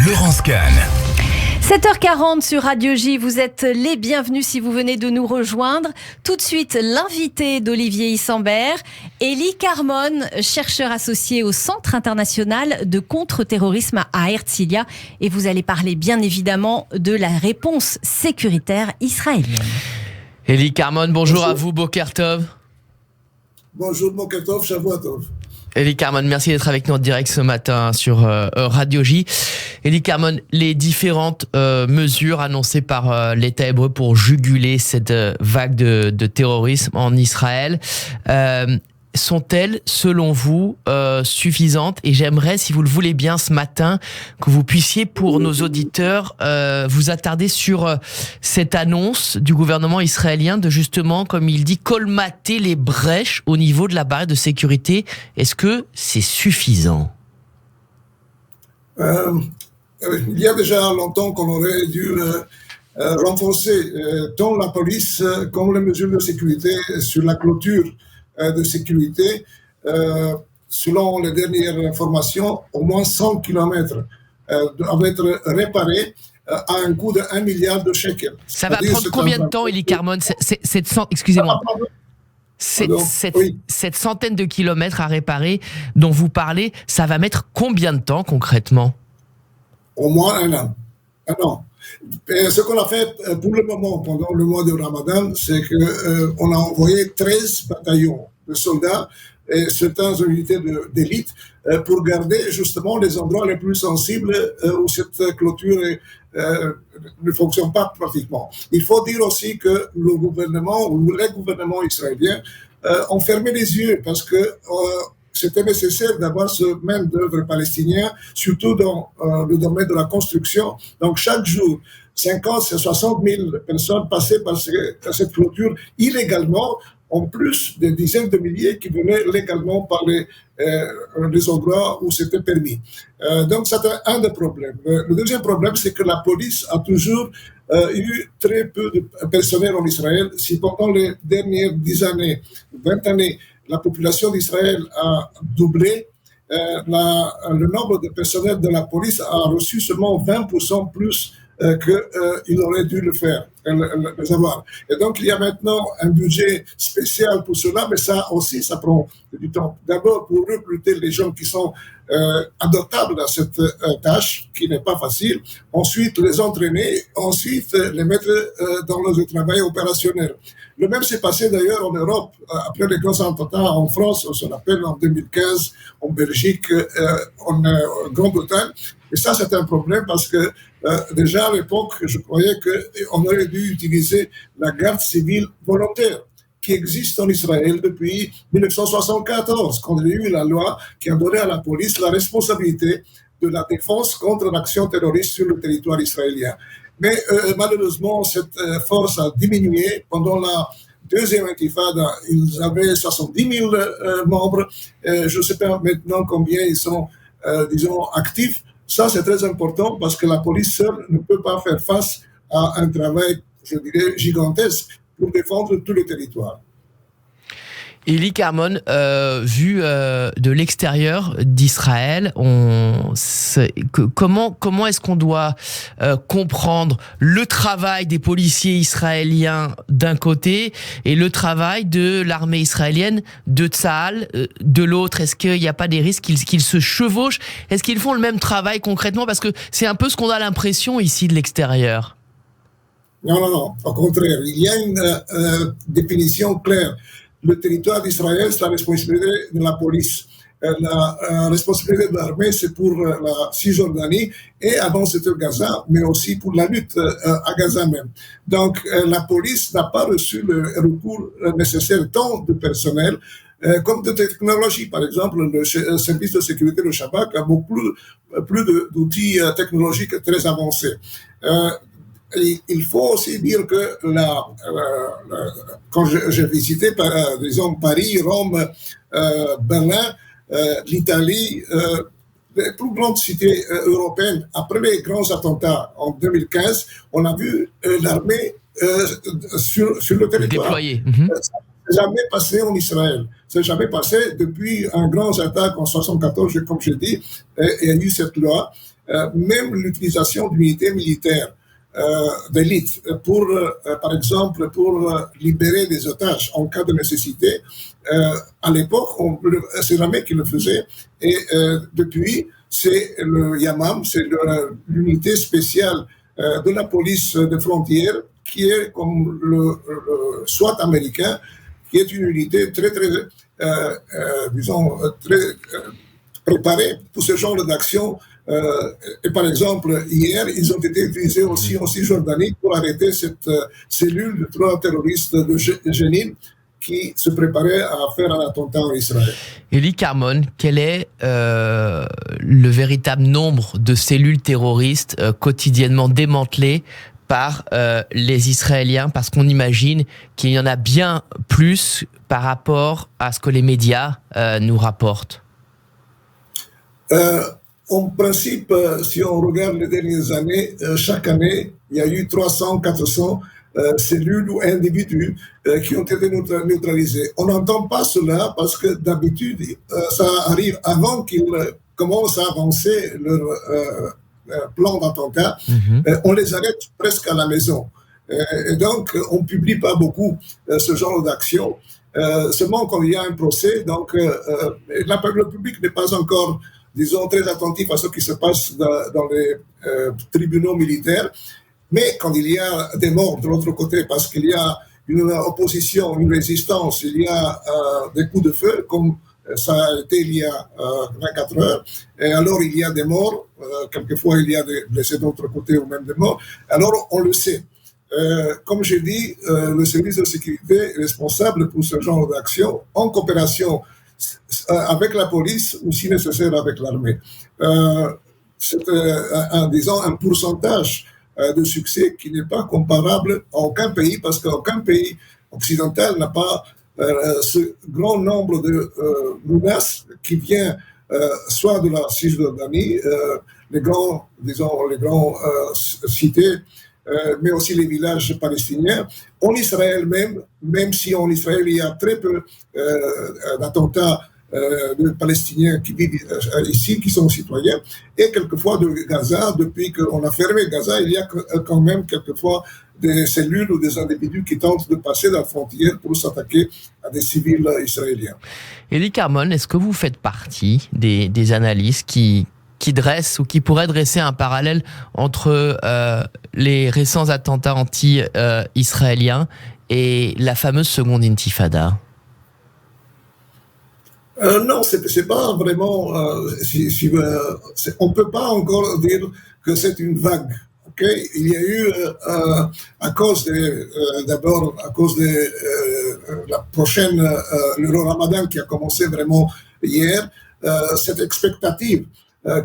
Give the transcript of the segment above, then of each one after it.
Laurence Kahn. 7h40 sur Radio J, vous êtes les bienvenus si vous venez de nous rejoindre. Tout de suite, l'invité d'Olivier Issambert, Élie Carmon, chercheur associé au Centre international de contre-terrorisme à Herzliya. Et vous allez parler bien évidemment de la réponse sécuritaire israélienne. Élie Carmon, bonjour à vous, Boker Tov. Bonjour Boker Tov, Shavua Tov. Élie Carmon, merci d'être avec nous en direct ce matin sur Radio J. Élie Carmon, les différentes mesures annoncées par l'État hébreu pour juguler cette vague de terrorisme en Israël sont-elles, selon vous, suffisantes? Et j'aimerais, si vous le voulez bien, ce matin, que vous puissiez, pour nos auditeurs, vous attarder sur cette annonce du gouvernement israélien de justement, comme il dit, colmater les brèches au niveau de la barrière de sécurité. Est-ce que c'est suffisant? Il y a déjà longtemps qu'on aurait dû renforcer tant la police comme les mesures de sécurité sur la clôture de sécurité. Selon les dernières informations, au moins 100 km doivent être réparés à un coût de 1 milliard de shekels. Ça va prendre combien de temps, Élie Carmon, excusez-moi, cette centaine de kilomètres à réparer dont vous parlez, ça va mettre combien de temps concrètement? Au moins un an. Et ce qu'on a fait pour le moment, pendant le mois de Ramadan, c'est qu'on a envoyé 13 bataillons de soldats et certaines unités d'élite pour garder justement les endroits les plus sensibles où cette clôture ne fonctionne pas pratiquement. Il faut dire aussi que le gouvernement ou les gouvernements israéliens ont fermé les yeux parce que c'était nécessaire d'avoir ce main d'œuvre palestinien, surtout dans le domaine de la construction. Donc, chaque jour, 50 à 60 000 personnes passaient par cette clôture illégalement, en plus des dizaines de milliers qui venaient légalement par les endroits où c'était permis. Donc, c'était un des problèmes. Le deuxième problème, c'est que la police a toujours eu très peu de personnel en Israël. Si pendant les dernières 10 années, 20 années, la population d'Israël a doublé, le nombre de personnels de la police a reçu seulement 20% plus qu'il aurait dû le faire, les avoir. Et donc, il y a maintenant un budget spécial pour cela, mais ça aussi, ça prend du temps. D'abord, pour recruter les gens qui sont adaptables à cette tâche, qui n'est pas facile. Ensuite, les entraîner. Ensuite, les mettre dans le travail opérationnel. Le même s'est passé d'ailleurs en Europe, après les grands attentats en France, on se rappelle en 2015, en Belgique, en Grande-Bretagne. Et ça, c'est un problème parce que déjà à l'époque, je croyais qu'on aurait dû utiliser la garde civile volontaire qui existe en Israël depuis 1974, quand il y a eu la loi qui a donné à la police la responsabilité de la défense contre l'action terroriste sur le territoire israélien. Mais malheureusement, cette force a diminué. Pendant la deuxième intifada, ils avaient 70 000 membres. Je ne sais pas maintenant combien ils sont, disons, actifs. Ça, c'est très important parce que la police seule ne peut pas faire face à un travail, je dirais, gigantesque pour défendre tous les territoires. Élie Carmon, vu de l'extérieur d'Israël, comment est-ce qu'on doit comprendre le travail des policiers israéliens d'un côté et le travail de l'armée israélienne, de Tsahal, de l'autre? Est-ce qu'il n'y a pas des risques qu'ils se chevauchent? Est-ce qu'ils font le même travail concrètement? Parce que c'est un peu ce qu'on a l'impression ici de l'extérieur. Non. Au contraire, il y a une définition claire. Le territoire d'Israël, c'est la responsabilité de la police. La responsabilité de l'armée, c'est pour la Cisjordanie et avant c'était Gaza, mais aussi pour la lutte à Gaza même. Donc la police n'a pas reçu le recours nécessaire tant de personnel comme de technologie. Par exemple, le service de sécurité, le Shabak, a beaucoup plus d'outils technologiques très avancés. Il faut aussi dire que quand j'ai visité, disons, Paris, Rome, Berlin, l'Italie, les plus grandes cités européennes, après les grands attentats en 2015, on a vu l'armée sur le territoire. Déployée. Ça n'est jamais passé en Israël. Ça n'est jamais passé depuis un grand attaque en 1974, comme je dis, il y a eu cette loi. même l'utilisation d'unités militaires d'élite pour, par exemple, pour libérer des otages en cas de nécessité. À l'époque, c'est l'armée qui le faisait, et depuis, c'est le Yamam, c'est l'unité spéciale de la police de frontière, qui est comme le SWAT américain, qui est une unité très, disons, très préparée pour ce genre d'action. Et par exemple, hier, ils ont été utilisés aussi en Cisjordanie pour arrêter cette cellule de 3 terroristes de Jenin qui se préparaient à faire un attentat en Israël. Eli Carmon, quel est le véritable nombre de cellules terroristes quotidiennement démantelées par les Israéliens? Parce qu'on imagine qu'il y en a bien plus par rapport à ce que les médias nous rapportent. En principe, si on regarde les dernières années, chaque année, il y a eu 300, 400 cellules ou individus qui ont été neutralisés. On n'entend pas cela parce que d'habitude, ça arrive avant qu'ils commencent à avancer leur plan d'attentat. On les arrête presque à la maison. Et donc, on ne publie pas beaucoup ce genre d'action. Seulement quand il y a un procès, donc le public n'est pas encore, disons, très attentif à ce qui se passe dans les tribunaux militaires. Mais quand il y a des morts de l'autre côté, parce qu'il y a une opposition, une résistance, il y a des coups de feu, comme ça a été il y a 24 heures, et alors il y a des morts, quelquefois il y a des blessés de l'autre côté ou même des morts, alors on le sait. Comme j'ai dit, le service de sécurité est responsable pour ce genre d'action en coopération avec la police ou si nécessaire avec l'armée. C'est disons un pourcentage de succès qui n'est pas comparable à aucun pays, parce qu'aucun pays occidental n'a pas ce grand nombre de menaces qui vient soit de la Cisjordanie, les grands cités, mais aussi les villages palestiniens. En Israël même si en Israël il y a très peu d'attentats de Palestiniens qui vivent ici, qui sont citoyens, et quelquefois de Gaza. Depuis qu'on a fermé Gaza, il y a quand même quelquefois des cellules ou des individus qui tentent de passer la frontière pour s'attaquer à des civils israéliens. Eli Carmon, est-ce que vous faites partie des analystes qui dressent ou qui pourraient dresser un parallèle entre les récents attentats anti-israéliens et la fameuse seconde intifada? Non, c'est pas vraiment. On peut pas encore dire que c'est une vague. Okay? Il y a eu à cause d'abord à cause de la prochaine le Ramadan qui a commencé vraiment hier, cette expectative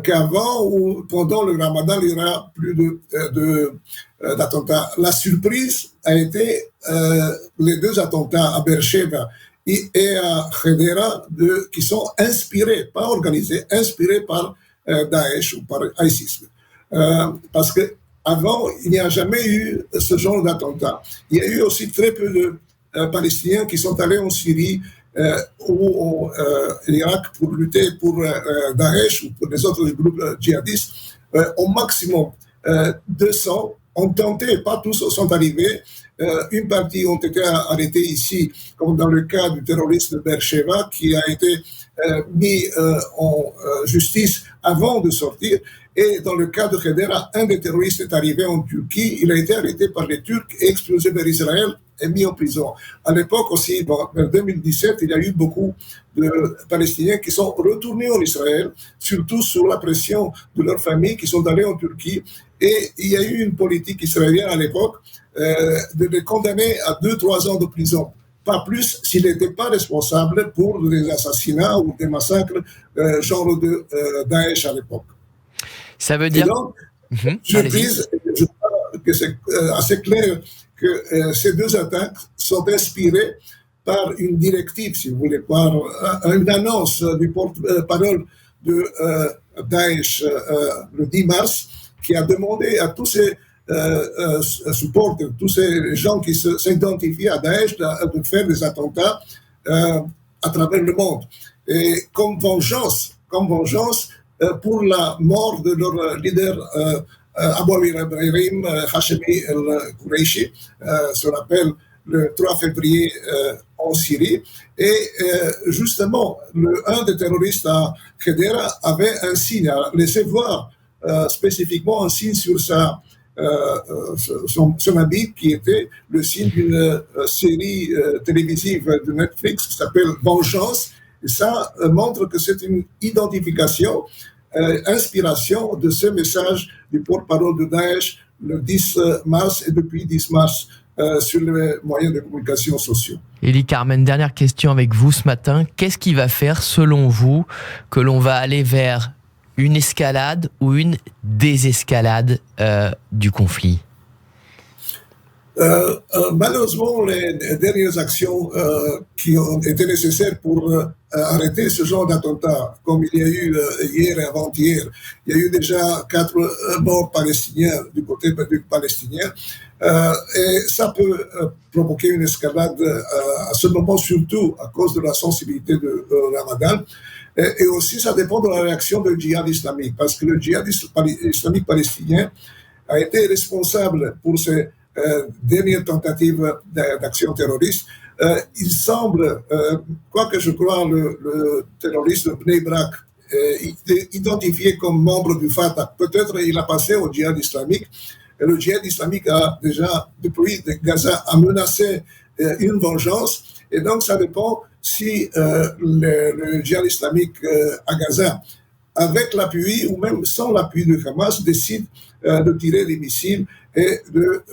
qu'avant ou pendant le Ramadan il y aura plus d'attentats. La surprise a été les 2 attentats à Beersheba et à Hedera, qui sont inspirés, pas organisés, inspirés par Daesh ou par ISIS. Parce que avant, il n'y a jamais eu ce genre d'attentat. Il y a eu aussi très peu de Palestiniens qui sont allés en Syrie ou en Irak pour lutter pour Daesh ou pour les autres groupes djihadistes. Au maximum, 200 ont tenté, pas tous sont arrivés. Une partie ont été arrêtés ici, comme dans le cas du terroriste de Beersheba, qui a été mis en justice avant de sortir. Et dans le cas de Hedera, un des terroristes est arrivé en Turquie. Il a été arrêté par les Turcs et expulsé vers Israël et mis en prison. À l'époque aussi, en 2017, il y a eu beaucoup de Palestiniens qui sont retournés en Israël, surtout sous la pression de leurs familles qui sont allées en Turquie. Et il y a eu une politique israélienne à l'époque de les condamner à 2-3 ans de prison. Pas plus s'il n'était pas responsable pour des assassinats ou des massacres genre de Daesh à l'époque. Ça veut dire... Et donc, je crois que c'est assez clair que ces 2 attaques sont inspirées par une directive, si vous voulez, par une annonce du porte-parole de Daesh le 10 mars, qui a demandé à tous ces supporters, tous ces gens qui s'identifient à Daesh de faire des attentats à travers le monde. Et comme vengeance, pour la mort de leur leader Abu Ibrahim Hashemi el-Quraishi, se rappelle le 3 février en Syrie. Et justement, un des terroristes à Khedera avait un signe, a laissé voir spécifiquement un signe sur son habit qui était le signe d'une série télévisive de Netflix qui s'appelle Vengeance. Et ça montre que c'est une identification, inspiration de ce message du porte-parole de Daesh le 10 mars et depuis 10 mars sur les moyens de communication sociaux. Élie Carmen, dernière question avec vous ce matin. Qu'est-ce qui va faire, selon vous, que l'on va aller vers une escalade ou une désescalade du conflit? Malheureusement, les dernières actions qui ont été nécessaires pour arrêter ce genre d'attentat, comme il y a eu hier et avant-hier, il y a eu déjà 4 morts palestiniens du côté palestinien, et ça peut provoquer une escalade à ce moment, surtout à cause de la sensibilité de Ramadan. Et aussi, ça dépend de la réaction du djihad islamique, parce que le djihad islamique palestinien a été responsable pour ces dernière tentative d'action terroriste. Il semble, quoi que je crois, le terroriste de Bnei Brak identifié comme membre du Fatah. Peut-être il a passé au djihad islamique. Et le djihad islamique a déjà, depuis Gaza, a menacé une vengeance. Et donc, ça dépend si le djihad islamique à Gaza, avec l'appui ou même sans l'appui du Hamas, décide de tirer des missiles et de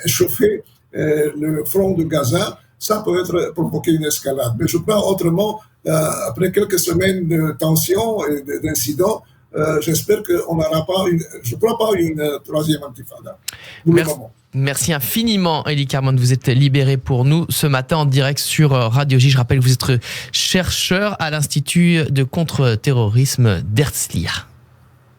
échauffer le front de Gaza, ça peut provoquer une escalade. Mais je crois autrement, après quelques semaines de tensions et d'incidents, j'espère qu'on n'aura pas je ne crois pas une troisième intifada. Merci infiniment, Élie Carmon. Vous êtes libéré pour nous ce matin en direct sur Radio J. Je rappelle que vous êtes chercheur à l'Institut de contre-terrorisme d'Herzliya.